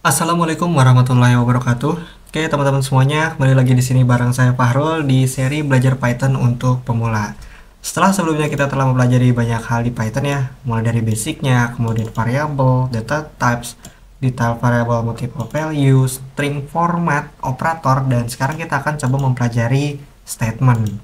Assalamualaikum warahmatullahi wabarakatuh. Oke, teman-teman semuanya, kembali lagi di sini bareng saya Fahrul di seri belajar Python untuk pemula. Setelah sebelumnya kita telah mempelajari banyak hal di Python ya, mulai dari basicnya, kemudian variable, data types, detail variable multiple value, string format, operator, dan sekarang kita akan coba mempelajari statement.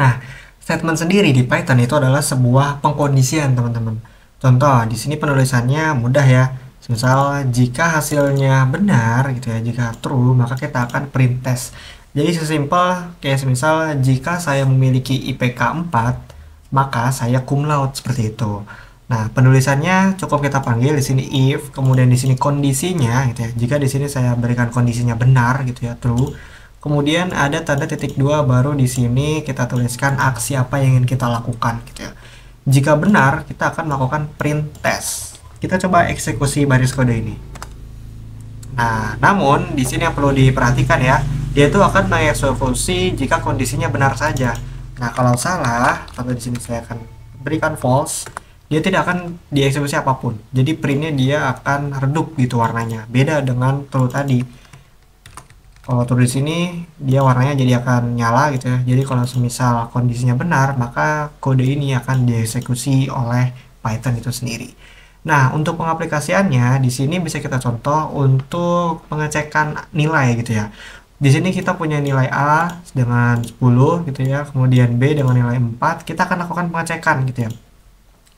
Nah, statement sendiri di Python itu adalah sebuah pengkondisian, teman-teman. Contoh, di sini penulisannya mudah ya. Misal, jika hasilnya benar gitu ya, jika true, maka kita akan print test. Jadi sesimpel kayak misal jika saya memiliki IPK 4, maka saya cum laude seperti itu. Nah, penulisannya cukup kita panggil di sini if, kemudian di sini kondisinya gitu ya. Jika di sini saya berikan kondisinya benar gitu ya, true. Kemudian ada tanda titik dua, baru di sini kita tuliskan aksi apa yang ingin kita lakukan gitu ya. Jika benar, kita akan melakukan print test. Kita coba eksekusi baris kode ini. Nah, namun di sini yang perlu diperhatikan ya, dia itu akan mengeksekusi jika kondisinya benar saja. Nah, kalau salah, contoh di sini saya akan berikan false, dia tidak akan dieksekusi apapun. Jadi printnya dia akan redup gitu warnanya. Beda dengan true tadi. Kalau true di sini dia warnanya jadi akan nyala gitu ya. Jadi kalau semisal kondisinya benar, maka kode ini akan dieksekusi oleh Python itu sendiri. Nah, untuk pengaplikasiannya di sini bisa kita contoh untuk pengecekan nilai gitu ya. Di sini kita punya nilai A dengan 10 gitu ya, kemudian B dengan nilai 4, kita akan lakukan pengecekan gitu ya.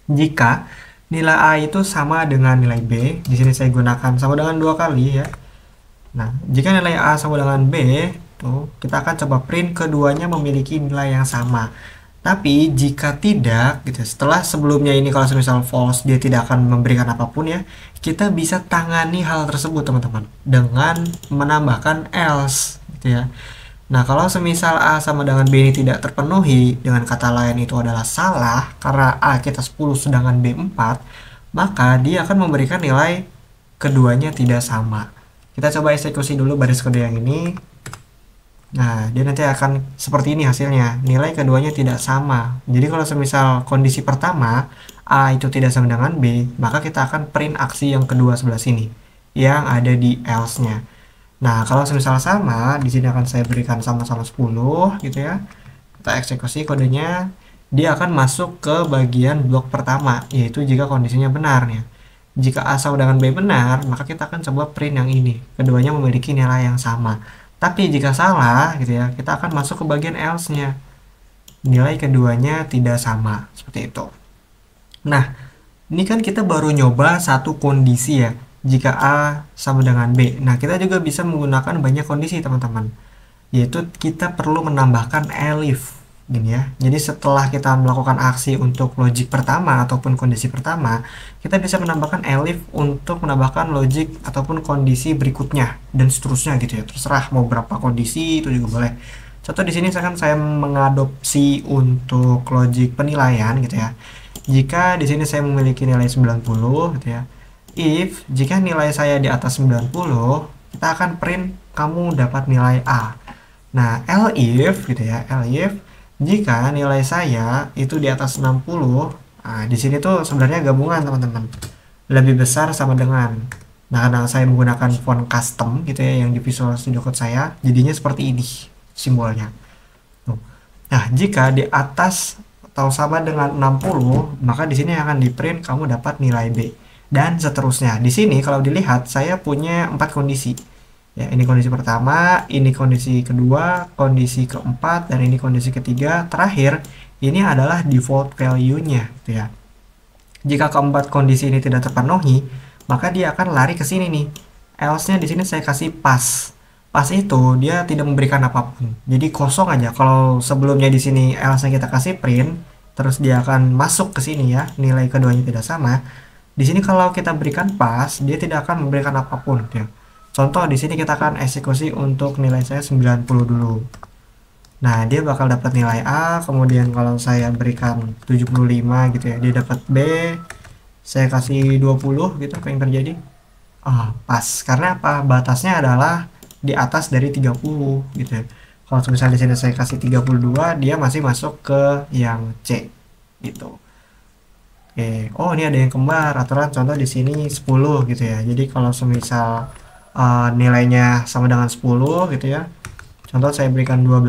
Jika nilai A itu sama dengan nilai B, di sini saya gunakan sama dengan 2 kali ya. Nah, jika nilai A sama dengan B, tuh, kita akan coba print keduanya memiliki nilai yang sama. Tapi jika tidak, gitu, setelah sebelumnya ini kalau misal false, dia tidak akan memberikan apapun ya, kita bisa tangani hal tersebut teman-teman dengan menambahkan else, gitu ya. Nah, kalau semisal A sama dengan B ini tidak terpenuhi, dengan kata lain itu adalah salah, karena A kita 10 sedangkan B 4, maka dia akan memberikan nilai keduanya tidak sama. Kita coba eksekusi dulu baris kode yang ini. Nah, dia nanti akan seperti ini hasilnya. Nilai keduanya tidak sama. Jadi kalau semisal kondisi pertama, A itu tidak sama dengan B, maka kita akan print aksi yang kedua sebelah sini, yang ada di else-nya. Nah, kalau semisal sama, di sini akan saya berikan sama-sama 10, gitu ya. Kita eksekusi kodenya, dia akan masuk ke bagian blok pertama, yaitu jika kondisinya benar nih. Jika A sama dengan B benar, maka kita akan coba print yang ini. Keduanya memiliki nilai yang sama. Tapi jika salah, gitu ya, kita akan masuk ke bagian else-nya. Nilai keduanya tidak sama, seperti itu. Nah, ini kan kita baru nyoba satu kondisi ya. Jika A sama dengan B. Nah, kita juga bisa menggunakan banyak kondisi, teman-teman. Yaitu kita perlu menambahkan elif. Gini ya. Jadi setelah kita melakukan aksi untuk logik pertama ataupun kondisi pertama, kita bisa menambahkan elif untuk menambahkan logik ataupun kondisi berikutnya dan seterusnya gitu ya. Terserah mau berapa kondisi itu juga boleh. Contoh di sini saya mengadopsi untuk logik penilaian gitu ya. Jika di sini saya memiliki nilai 90 gitu ya. If jika nilai saya di atas 90, kita akan print kamu dapat nilai A. Nah, elif gitu ya, elif jika nilai saya itu di atas 60, nah di sini tuh sebenarnya gabungan teman-teman. Lebih besar sama dengan. Nah, karena saya menggunakan font custom gitu ya yang di Visual Studio Code saya, jadinya seperti ini simbolnya. Tuh. Nah, jika di atas atau sama dengan 60, maka di sini akan di print kamu dapat nilai B dan seterusnya. Di sini kalau dilihat saya punya 4 kondisi. Ya, ini kondisi pertama, ini kondisi kedua, kondisi keempat, dan ini kondisi ketiga. Terakhir, ini adalah default value-nya, gitu ya. Jika keempat kondisi ini tidak terpenuhi, maka dia akan lari ke sini nih. Else-nya di sini saya kasih pas. Pas itu dia tidak memberikan apapun. Jadi kosong aja. Kalau sebelumnya di sini else-nya kita kasih print, terus dia akan masuk ke sini ya, nilai keduanya tidak sama. Di sini kalau kita berikan pas, dia tidak akan memberikan apapun, gitu ya. Contoh di sini kita akan eksekusi untuk nilai saya 90 dulu. Nah, dia bakal dapat nilai A, kemudian kalau saya berikan 75 gitu ya, dia dapat B. Saya kasih 20 gitu, apa yang terjadi? Pas. Karena apa? Batasnya adalah di atas dari 30 gitu ya. Kalau misalnya di sini saya kasih 32, dia masih masuk ke yang C gitu. Oke, oh ini ada yang kembar, aturan contoh di sini 10 gitu ya. Jadi kalau semisal nilainya sama dengan 10 gitu ya, contoh saya berikan 12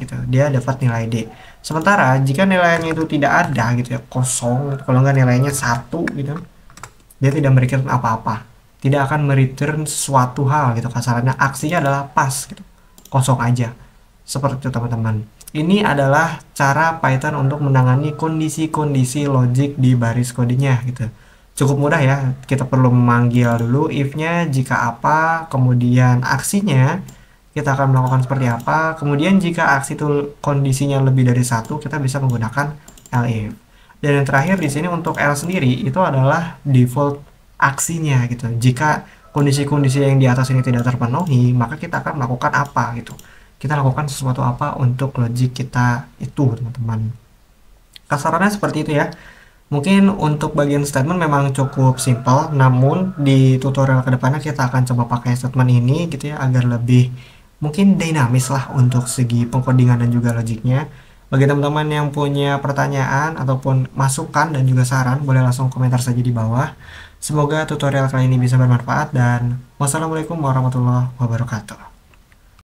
gitu, dia dapat nilai D. Sementara jika nilainya itu tidak ada gitu ya, kosong, gitu, kalau nggak nilainya 1 gitu, dia tidak memberikan apa-apa. Tidak akan mereturn suatu hal gitu, kasarannya aksinya adalah pas gitu, kosong aja. Seperti itu teman-teman. Ini adalah cara Python untuk menangani kondisi-kondisi logik di baris kodenya gitu. Cukup mudah ya, kita perlu memanggil dulu if-nya jika apa, kemudian aksinya kita akan melakukan seperti apa, kemudian jika aksi itu kondisinya lebih dari satu, kita bisa menggunakan elif. Dan yang terakhir di sini untuk L sendiri itu adalah default aksinya gitu. Jika kondisi-kondisi yang di atas ini tidak terpenuhi, maka kita akan melakukan apa gitu. Kita lakukan sesuatu apa untuk logik kita itu, teman-teman. Kasarannya seperti itu ya. Mungkin untuk bagian statement memang cukup simpel, namun di tutorial kedepannya kita akan coba pakai statement ini gitu ya, agar lebih mungkin dinamis lah untuk segi pengkodingan dan juga logiknya. Bagi teman-teman yang punya pertanyaan ataupun masukan dan juga saran, boleh langsung komentar saja di bawah. Semoga tutorial kali ini bisa bermanfaat dan wassalamualaikum warahmatullahi wabarakatuh.